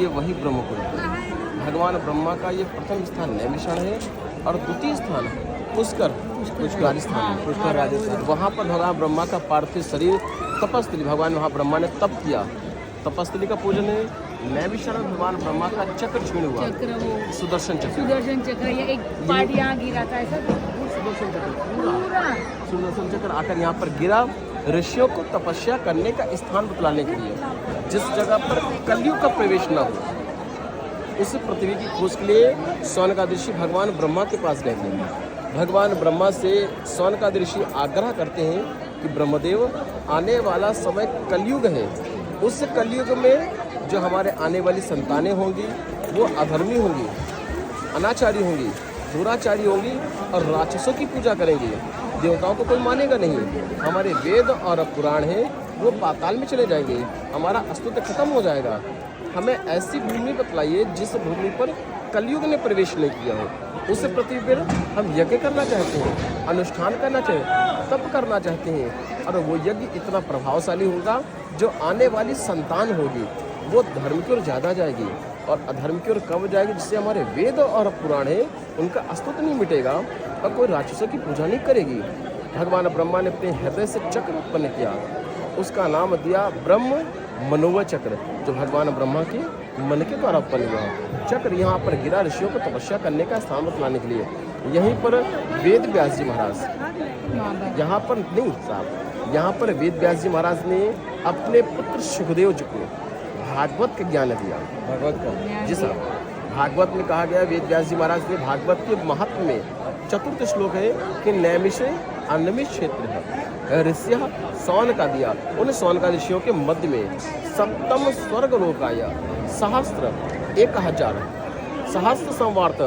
ये वही ब्रह्मकुंड है। भगवान ब्रह्मा का ये प्रथम स्थान नैमिषारण है और द्वितीय स्थान पुष्कर राजस्थान में। पुष्कर राजस्थान, वहाँ पर भगवान ब्रह्मा का पार्थिव शरीर तपस्थली, भगवान वहाँ ब्रह्मा ने तप किया, तपस्थली का पूजन है। नैमिषारण भगवान ब्रह्मा का चक्र छीन हुआ, सुदर्शन चक्र या एक पार्ट यहाँ गिरा था ऐसा। सुदर्शन चक्र पूरा सुदर्शन चक्र आकर यहाँ पर गिरा, ऋषियों को तपस्या करने का स्थान बतलाने के लिए, जिस जगह पर कलयुग का प्रवेश न हो, उस पृथ्वी की खोज के लिए सौनकादि भगवान ब्रह्मा के पास गए थे। भगवान ब्रह्मा से सौनकादि ऋषि आग्रह करते हैं कि ब्रह्मदेव, आने वाला समय कलयुग है, उस कलयुग में जो हमारे आने वाली संतानें होंगी वो अधर्मी होंगी, अनाचारी होंगी, दुराचारी होंगी और राक्षसों की पूजा करेंगी, देवताओं को कोई मानेगा नहीं। हमारे वेद और पुराण हैं वो पाताल में चले जाएंगे, हमारा अस्तित्व खत्म हो जाएगा। हमें ऐसी भूमि बतलाइए जिस भूमि पर कलयुग ने प्रवेश नहीं किया हो, उस पृथ्वी पर हम यज्ञ करना चाहते हैं, अनुष्ठान करना चाहते हैं, तप करना चाहते हैं, और वो यज्ञ इतना प्रभावशाली होगा जो आने वाली संतान होगी वो धर्म की ओर ज़्यादा जाएगी और अधर्म की ओर कम जाएगी, जिससे हमारे वेद और पुराण है उनका अस्तित्व नहीं मिटेगा और कोई राक्षसों की पूजा नहीं करेगी। भगवान ब्रह्मा ने अपने हृदय से चक्र उत्पन्न किया, उसका नाम दिया ब्रह्म मनोव चक्र, जो भगवान ब्रह्मा के मन के द्वारा उत्पन्न हुआ। चक्र यहाँ पर गिरा ऋषियों को तपस्या करने का स्थान बतलाने के लिए। यहीं पर वेद व्यास जी महाराज, यहाँ पर नहीं साहब, यहाँ पर वेद व्यास जी महाराज ने अपने पुत्र सुखदेव जी को भागवत का ज्ञान दिया। भागवत का जी साहब, भागवत में कहा गया, वेद व्यास जी महाराज ने भागवत के महत्व में चतुर्थ श्लोक है कि नैमिषे अन्नमिष क्षेत्र है, ऋष्य सौन का दिया, उन सौन का ऋषियों के मध्य में सप्तम स्वर्ग लोकाया सहस्त्र 1000 सहस्त्र संवार्त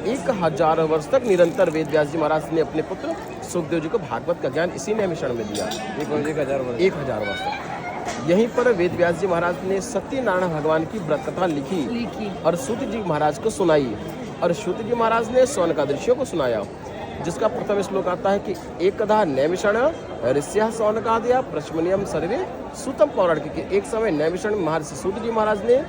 1000 वर्ष तक निरंतर वेद व्यास जी महाराज ने अपने पुत्र सुखदेव जी को भागवत का ज्ञान इसी नैमिषारण में दिया। 1000 वर्ष तक। यहीं पर वेद व्यास जी महाराज ने सत्यनारायण भगवान की व्रत कथा लिखी और सूत जी महाराज को सुनाई, और सूत जी महाराज ने सौनकादि ऋषियों को सुनाया, जिसका प्रथम श्लोक आता है कि एकदा नैमिषारण ऋष्य सौनकादया प्रश्मनियम सर्वे सूतम पौराणिक, के एक समय नैमिषारण महर्षि सूत जी महाराज ने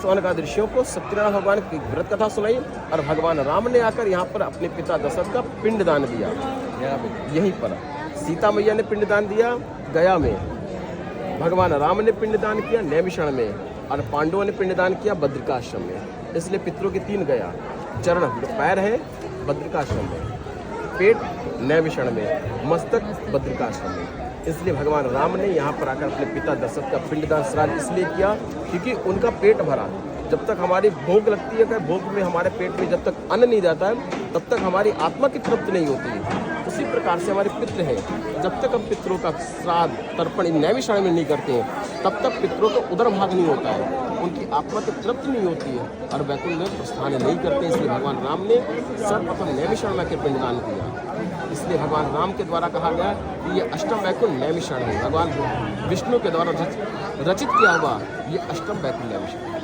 सौनकादि ऋषियों को सत्यनारायण भगवान की व्रत कथा सुनाई, और भगवान राम ने आकर यहाँ पर अपने पिता दशरथ का पिंडदान दिया। यहीं पर सीता मैया ने पिंडदान दिया गया में, भगवान राम ने पिंडदान किया नैमिषारण में, और पांडवों ने पिंडदान किया बद्रिकाश्रम में। इसलिए पितरों की 3 गया, चरण पैर है बद्रिकाश्रम में, पेट नैमिषारण में, मस्तक बद्रिकाश्रम में। इसलिए भगवान राम ने यहाँ पर आकर अपने पिता दशरथ का पिंडदान श्राद्ध इसलिए किया क्योंकि उनका पेट भरा। जब तक हमारी भूख लगती है, भूख में हमारे पेट में जब तक अन्न नहीं जाता है तब तक हमारी आत्मा की तृप्ति नहीं होती है। उसी प्रकार से हमारे पितृ हैं, जब तक हम पितरों का श्राद्ध तर्पण नैमिषारण में नहीं करते हैं तब तक पितरों का उदर भाग नहीं होता है, उनकी आत्मा की तृप्ति नहीं होती है और वैकुंठ में प्रस्थान नहीं करते। इसलिए भगवान राम ने सर्वप्रथम नैमिषारण में पिंडदान किया। इसलिए भगवान राम के द्वारा कहा गया कि ये अष्टम वैकुंठ नैमिषारण है, भगवान विष्णु के द्वारा रचित किया हुआ ये अष्टम वैकुंठ नैमिषारण।